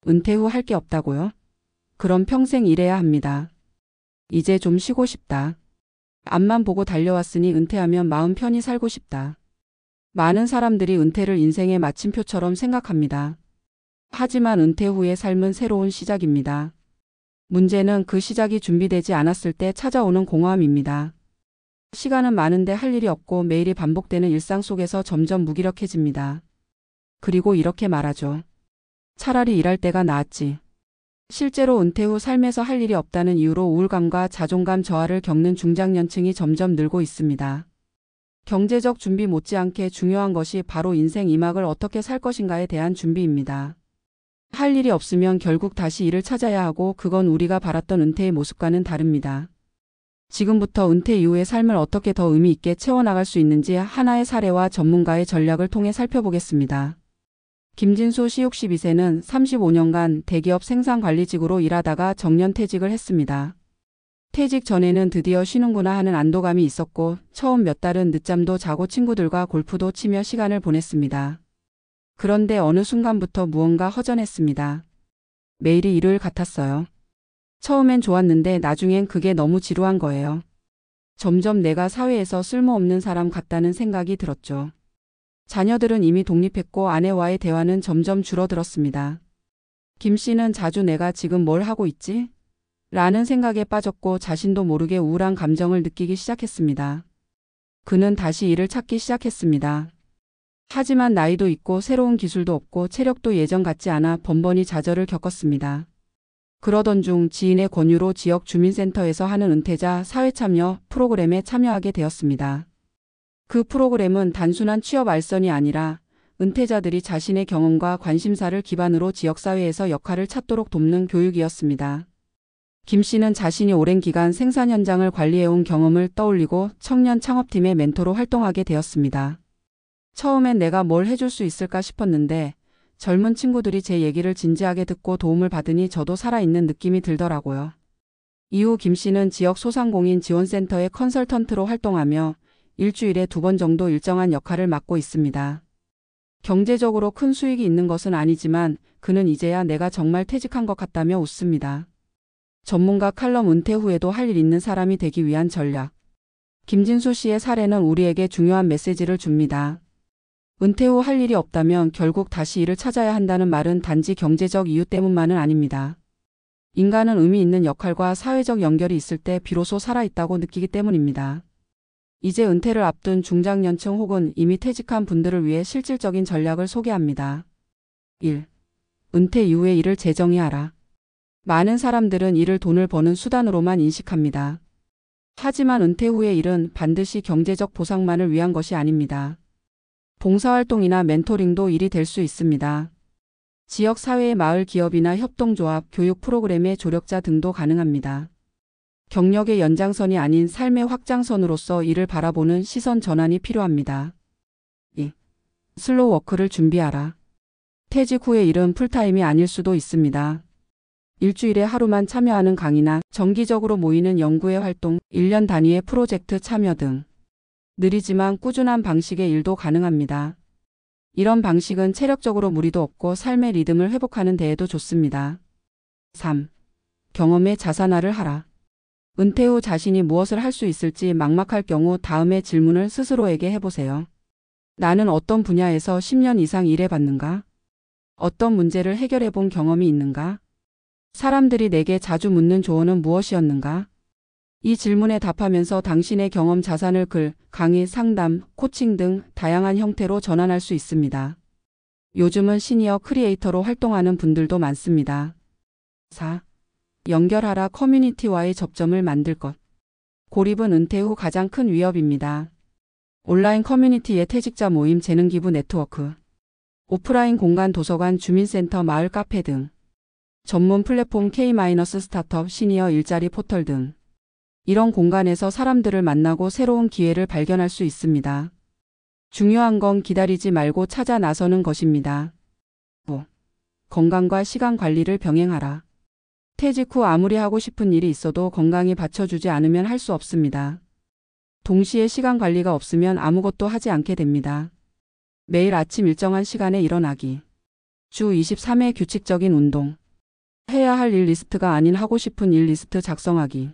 은퇴 후 할 게 없다고요? 그럼 평생 일해야 합니다. 이제 좀 쉬고 싶다. 앞만 보고 달려왔으니 은퇴하면 마음 편히 살고 싶다. 많은 사람들이 은퇴를 인생의 마침표처럼 생각합니다. 하지만 은퇴 후의 삶은 새로운 시작입니다. 문제는 그 시작이 준비되지 않았을 때 찾아오는 공허함입니다. 시간은 많은데 할 일이 없고 매일이 반복되는 일상 속에서 점점 무기력해집니다. 그리고 이렇게 말하죠. 차라리 일할 때가 나았지. 실제로 은퇴 후 삶에서 할 일이 없다는 이유로 우울감과 자존감 저하를 겪는 중장년층이 점점 늘고 있습니다. 경제적 준비 못지않게 중요한 것이 바로 인생 2막을 어떻게 살 것인가에 대한 준비입니다. 할 일이 없으면 결국 다시 일을 찾아야 하고 그건 우리가 바랐던 은퇴의 모습과는 다릅니다. 지금부터 은퇴 이후의 삶을 어떻게 더 의미 있게 채워나갈 수 있는지 하나의 사례와 전문가의 전략을 통해 살펴보겠습니다. 김진수 씨 62세는 35년간 대기업 생산관리직으로 일하다가 정년퇴직을 했습니다. 퇴직 전에는 드디어 쉬는구나 하는 안도감이 있었고 처음 몇 달은 늦잠도 자고 친구들과 골프도 치며 시간을 보냈습니다. 그런데 어느 순간부터 무언가 허전했습니다. 매일이 일요일 같았어요. 처음엔 좋았는데 나중엔 그게 너무 지루한 거예요. 점점 내가 사회에서 쓸모없는 사람 같다는 생각이 들었죠. 자녀들은 이미 독립했고 아내와의 대화는 점점 줄어들었습니다. 김 씨는 자주 내가 지금 뭘 하고 있지? 라는 생각에 빠졌고 자신도 모르게 우울한 감정을 느끼기 시작했습니다. 그는 다시 일을 찾기 시작했습니다. 하지만 나이도 있고 새로운 기술도 없고 체력도 예전 같지 않아 번번이 좌절을 겪었습니다. 그러던 중 지인의 권유로 지역 주민센터에서 하는 은퇴자 사회참여 프로그램에 참여하게 되었습니다. 그 프로그램은 단순한 취업 알선이 아니라 은퇴자들이 자신의 경험과 관심사를 기반으로 지역사회에서 역할을 찾도록 돕는 교육이었습니다. 김 씨는 자신이 오랜 기간 생산 현장을 관리해온 경험을 떠올리고 청년 창업팀의 멘토로 활동하게 되었습니다. 처음엔 내가 뭘 해줄 수 있을까 싶었는데 젊은 친구들이 제 얘기를 진지하게 듣고 도움을 받으니 저도 살아있는 느낌이 들더라고요. 이후 김 씨는 지역 소상공인 지원센터의 컨설턴트로 활동하며 일주일에 2번 정도 일정한 역할을 맡고 있습니다. 경제적으로 큰 수익이 있는 것은 아니지만 그는 이제야 내가 정말 퇴직한 것 같다며 웃습니다. 전문가 칼럼 은퇴 후에도 할 일 있는 사람이 되기 위한 전략. 김진수 씨의 사례는 우리에게 중요한 메시지를 줍니다. 은퇴 후 할 일이 없다면 결국 다시 일을 찾아야 한다는 말은 단지 경제적 이유 때문만은 아닙니다. 인간은 의미 있는 역할과 사회적 연결이 있을 때 비로소 살아있다고 느끼기 때문입니다. 이제 은퇴를 앞둔 중장년층 혹은 이미 퇴직한 분들을 위해 실질적인 전략을 소개합니다. 1. 은퇴 이후의 일을 재정의하라. 많은 사람들은 일을 돈을 버는 수단으로만 인식합니다. 하지만 은퇴 후의 일은 반드시 경제적 보상만을 위한 것이 아닙니다. 봉사활동이나 멘토링도 일이 될 수 있습니다. 지역사회의 마을 기업이나 협동조합, 교육 프로그램의 조력자 등도 가능합니다. 경력의 연장선이 아닌 삶의 확장선으로서 일을 바라보는 시선 전환이 필요합니다. 2. 슬로우 워크를 준비하라. 퇴직 후의 일은 풀타임이 아닐 수도 있습니다. 일주일에 하루만 참여하는 강의나 정기적으로 모이는 연구회 활동, 1년 단위의 프로젝트 참여 등 느리지만 꾸준한 방식의 일도 가능합니다. 이런 방식은 체력적으로 무리도 없고 삶의 리듬을 회복하는 데에도 좋습니다. 3. 경험의 자산화를 하라. 은퇴 후 자신이 무엇을 할 수 있을지 막막할 경우 다음의 질문을 스스로에게 해보세요. 나는 어떤 분야에서 10년 이상 일해봤는가? 어떤 문제를 해결해본 경험이 있는가? 사람들이 내게 자주 묻는 조언은 무엇이었는가? 이 질문에 답하면서 당신의 경험 자산을 글, 강의, 상담, 코칭 등 다양한 형태로 전환할 수 있습니다. 요즘은 시니어 크리에이터로 활동하는 분들도 많습니다. 4. 연결하라. 커뮤니티와의 접점을 만들 것. 고립은 은퇴 후 가장 큰 위협입니다. 온라인 커뮤니티의 퇴직자 모임, 재능기부 네트워크, 오프라인 공간 도서관, 주민센터, 마을 카페 등 전문 플랫폼 K-스타트업, 시니어 일자리 포털 등 이런 공간에서 사람들을 만나고 새로운 기회를 발견할 수 있습니다. 중요한 건 기다리지 말고 찾아 나서는 것입니다. 5. 건강과 시간 관리를 병행하라. 퇴직 후 아무리 하고 싶은 일이 있어도 건강이 받쳐주지 않으면 할 수 없습니다. 동시에 시간 관리가 없으면 아무것도 하지 않게 됩니다. 매일 아침 일정한 시간에 일어나기. 주 23회 규칙적인 운동. 해야 할 일 리스트가 아닌 하고 싶은 일 리스트 작성하기.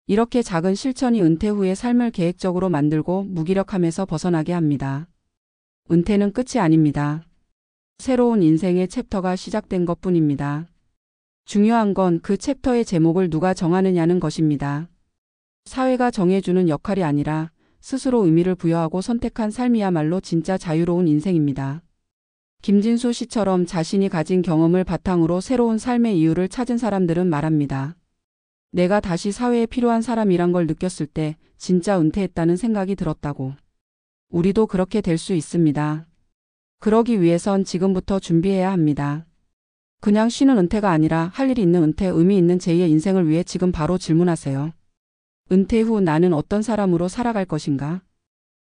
이렇게 작은 실천이 은퇴 후의 삶을 계획적으로 만들고 무기력함에서 벗어나게 합니다. 은퇴는 끝이 아닙니다. 새로운 인생의 챕터가 시작된 것뿐입니다. 중요한 건 그 챕터의 제목을 누가 정하느냐는 것입니다. 사회가 정해주는 역할이 아니라 스스로 의미를 부여하고 선택한 삶이야말로 진짜 자유로운 인생입니다. 김진수 씨처럼 자신이 가진 경험을 바탕으로 새로운 삶의 이유를 찾은 사람들은 말합니다. 내가 다시 사회에 필요한 사람이란 걸 느꼈을 때 진짜 은퇴했다는 생각이 들었다고. 우리도 그렇게 될 수 있습니다. 그러기 위해선 지금부터 준비해야 합니다. 그냥 쉬는 은퇴가 아니라 할 일이 있는 은퇴, 의미 있는 제2의 인생을 위해 지금 바로 질문하세요. 은퇴 후 나는 어떤 사람으로 살아갈 것인가?